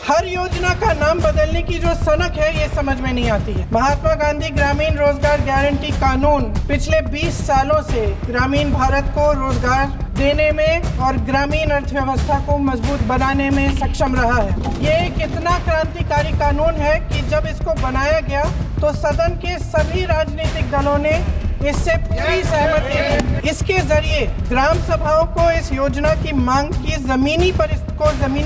हर योजना का नाम बदलने की जो सनक है ये समझ में नहीं आती है। महात्मा गांधी ग्रामीण रोजगार गारंटी कानून पिछले 20 सालों से ग्रामीण भारत को रोजगार देने में और ग्रामीण अर्थव्यवस्था को मजबूत बनाने में सक्षम रहा है। ये एक इतना क्रांतिकारी कानून है कि जब इसको बनाया गया तो सदन के सभी राजनीतिक दलों ने इससे पूरी सहमति दी। इसके जरिए ग्राम सभाओं को इस योजना की मांग की जमीनी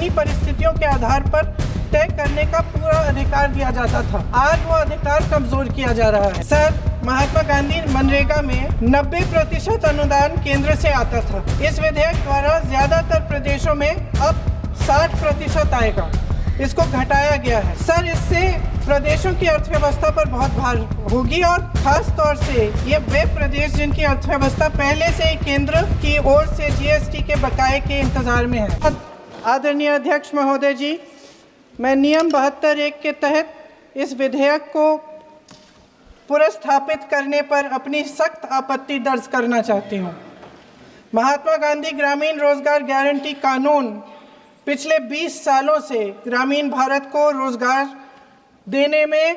परिस्थितियों के आधार पर तय करने का पूरा अधिकार दिया जाता था। आज वो अधिकार कमजोर किया जा रहा है। सर, महात्मा गांधी मनरेगा में 90% अनुदान केंद्र से आता था। इस विधेयक द्वारा ज्यादातर प्रदेशों में अब 60% आएगा। इसको घटाया गया है। सर, इससे प्रदेशों की अर्थव्यवस्था पर बहुत भार होगी और खास तौर से ये वे प्रदेश जिनकी अर्थव्यवस्था पहले से ही केंद्र की ओर से जीएसटी के बकाये के इंतजार में है। आदरणीय अध्यक्ष महोदय जी, मैं नियम 72(1) के तहत इस विधेयक को पुनर्स्थापित करने पर अपनी सख्त आपत्ति दर्ज करना चाहती हूँ। महात्मा गांधी ग्रामीण रोजगार गारंटी कानून पिछले 20 सालों से ग्रामीण भारत को रोजगार देने में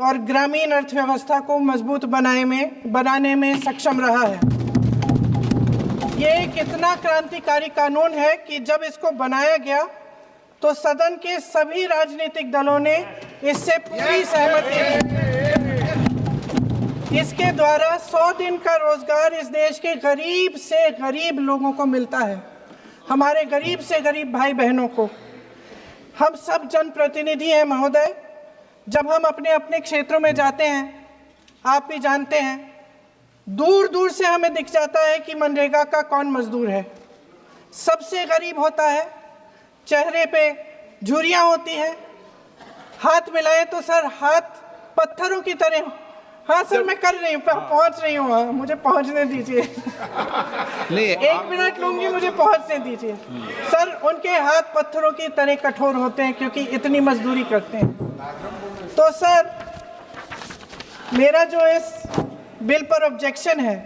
और ग्रामीण अर्थव्यवस्था को मजबूत बनाने में सक्षम रहा है। ये एक इतना क्रांतिकारी कानून है कि जब इसको बनाया गया तो सदन के सभी राजनीतिक दलों ने इससे पूरी सहमति दी। इसके द्वारा 100 दिन का रोजगार इस देश के गरीब से गरीब लोगों को मिलता है, हमारे गरीब से गरीब भाई बहनों को। हम सब जनप्रतिनिधि हैं महोदय। जब हम अपने अपने क्षेत्रों में जाते हैं, आप भी जानते हैं, दूर दूर से हमें दिख जाता है कि मनरेगा का कौन मजदूर है। सबसे गरीब होता है, चेहरे पे झुर्रियाँ होती हैं, हाथ मिलाए तो सर हाथ पत्थरों की तरह। हाँ सर, मैं कर रही हूँ, पहुँच रही हूँ, हाँ मुझे पहुँचने दीजिए। नहीं, 1 मिनट लूँगी, मुझे पहुँचने दीजिए। सर, उनके हाथ पत्थरों की तरह कठोर होते हैं क्योंकि इतनी मजदूरी करते हैं। तो सर, मेरा जो इस बिल पर ऑब्जेक्शन है,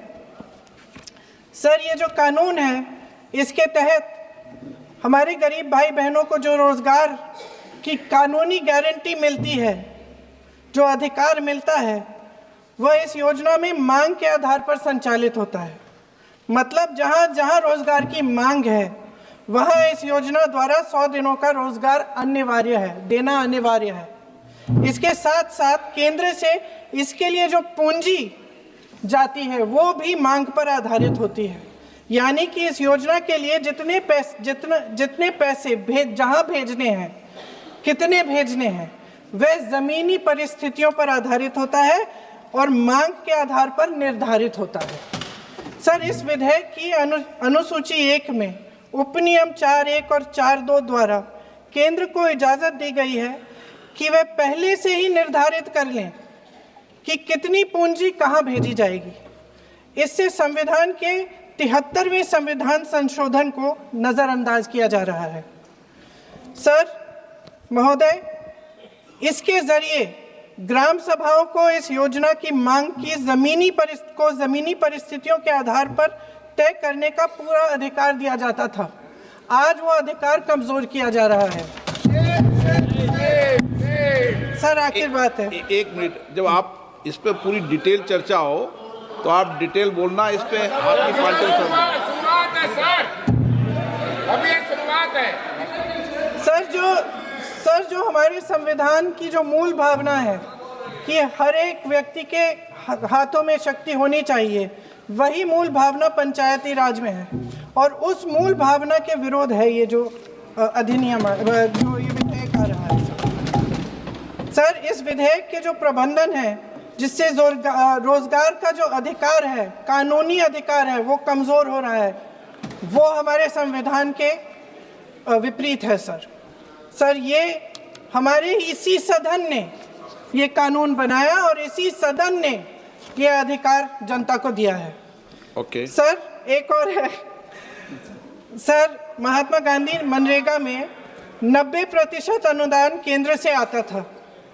सर ये जो कानून है इसके तहत हमारे गरीब भाई बहनों को जो रोजगार की कानूनी गारंटी मिलती है, जो अधिकार मिलता है, वह इस योजना में मांग के आधार पर संचालित होता है। मतलब जहाँ जहाँ रोजगार की मांग है वहाँ इस योजना द्वारा 100 दिनों का रोजगार अनिवार्य है, देना अनिवार्य है। इसके साथ साथ केंद्र से इसके लिए जो पूंजी जाती है वो भी मांग पर आधारित होती है। यानी कि इस योजना के लिए जितने पैसे जहाँ भेजने हैं, कितने भेजने हैं, वह जमीनी परिस्थितियों पर आधारित होता है और मांग के आधार पर निर्धारित होता है। सर, इस विधेयक की अनुसूची 1 में उपनियम 4(1) और 4(2) द्वारा केंद्र को इजाज़त दी गई है कि वह पहले से ही निर्धारित कर लें कि कितनी पूंजी कहाँ भेजी जाएगी। इससे संविधान के 73वें संविधान संशोधन को नज़रअंदाज किया जा रहा है। सर महोदय, इसके जरिए ग्राम सभाओं को इस योजना की मांग की जमीनी परिस्थितियों के आधार पर तय करने का पूरा अधिकार दिया जाता था। आज वो अधिकार कमजोर किया जा रहा है। सर, आखिर बात है, 1 मिनट, जब आप इस पे पूरी डिटेल चर्चा हो तो आप डिटेल बोलना। इस पे आपकी पार्टी शुरुआत है सर, अभी एक शुरुआत है। सर जो हमारे संविधान की जो मूल भावना है कि हर एक व्यक्ति के हाथों में शक्ति होनी चाहिए, वही मूल भावना पंचायती राज में है और उस मूल भावना के विरोध है ये जो अधिनियम जो ये विधेयक आ रहा है। सर, इस विधेयक के जो प्रबंधन है जिससे रोजगार का जो अधिकार है, कानूनी अधिकार है, वो कमज़ोर हो रहा है, वो हमारे संविधान के विपरीत है। सर ये हमारे इसी सदन ने ये कानून बनाया और इसी सदन ने ये अधिकार जनता को दिया है। ओके। सर, एक और है सर, महात्मा गांधी मनरेगा में 90% अनुदान केंद्र से आता था।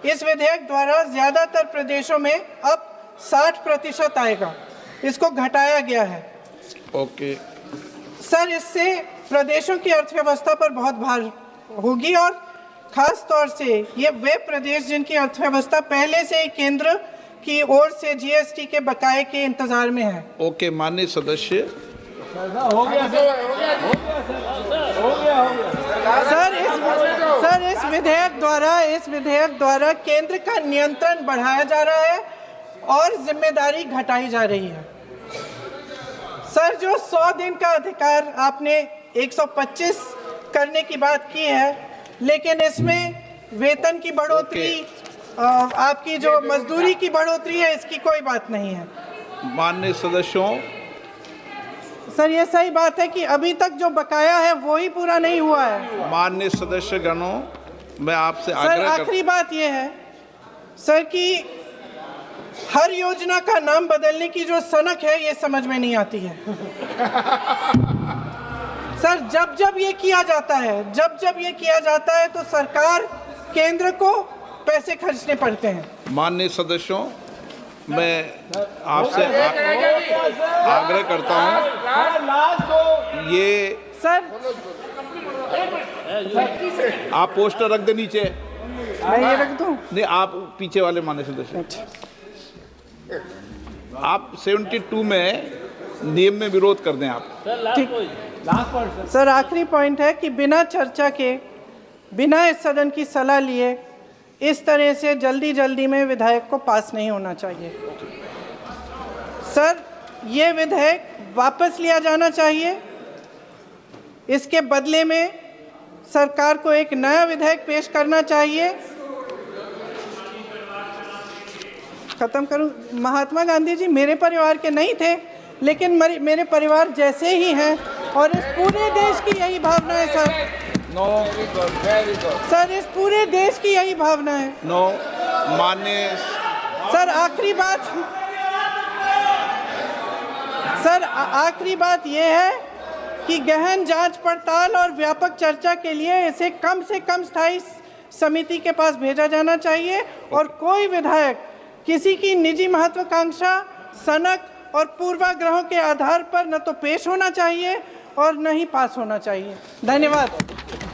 इस विधेयक द्वारा ज्यादातर प्रदेशों में अब 60% आएगा। इसको घटाया गया है। ओके। सर, इससे प्रदेशों की अर्थव्यवस्था पर बहुत भार होगी और खास तौर से ये वे प्रदेश जिनकी अर्थव्यवस्था पहले से ही केंद्र की ओर से जीएसटी के बकाये के इंतजार में है। ओके, माननीय सदस्य। सर इस विधेयक द्वारा केंद्र का नियंत्रण बढ़ाया जा रहा है और जिम्मेदारी घटाई जा रही है। सर, जो 100 दिन का अधिकार आपने 125 करने की बात की है, लेकिन इसमें वेतन की बढ़ोतरी, आपकी जो मजदूरी की बढ़ोतरी है, इसकी कोई बात नहीं है। माननीय सदस्यों, सर ये सही बात है कि अभी तक जो बकाया है वो ही पूरा नहीं हुआ है। माननीय सदस्य गणों, मैं आपसे सर आखिरी बात ये है सर कि हर योजना का नाम बदलने की जो सनक है ये समझ में नहीं आती है। सर जब ये किया जाता है तो सरकार केंद्र को पैसे खर्चने पड़ते हैं। माननीय सदस्यों, मैं आपसे आग्रह करता हूं, ये सर आप पोस्टर रख दे नीचे। मैं ये रख दूं? नहीं, आप पीछे वाले माननीय सदस्य, आप 72 में नियम में विरोध कर दें आप। ठीक। सर आखिरी पॉइंट है कि बिना चर्चा के, बिना इस सदन की सलाह लिए इस तरह से जल्दी में विधेयक को पास नहीं होना चाहिए। सर ये विधेयक वापस लिया जाना चाहिए। इसके बदले में सरकार को एक नया विधेयक पेश करना चाहिए। खत्म करूं? महात्मा गांधी जी मेरे परिवार के नहीं थे, लेकिन मेरे परिवार जैसे ही हैं और इस पूरे देश की यही भावना है सर। सर इस पूरे देश की यही भावना है। माननीय सर आखिरी बात यह है कि गहन जांच पड़ताल और व्यापक चर्चा के लिए इसे कम से कम स्थायी समिति के पास भेजा जाना चाहिए और कोई विधायक किसी की निजी महत्वाकांक्षा, सनक और पूर्वाग्रहों के आधार पर न तो पेश होना चाहिए और न ही पास होना चाहिए। धन्यवाद।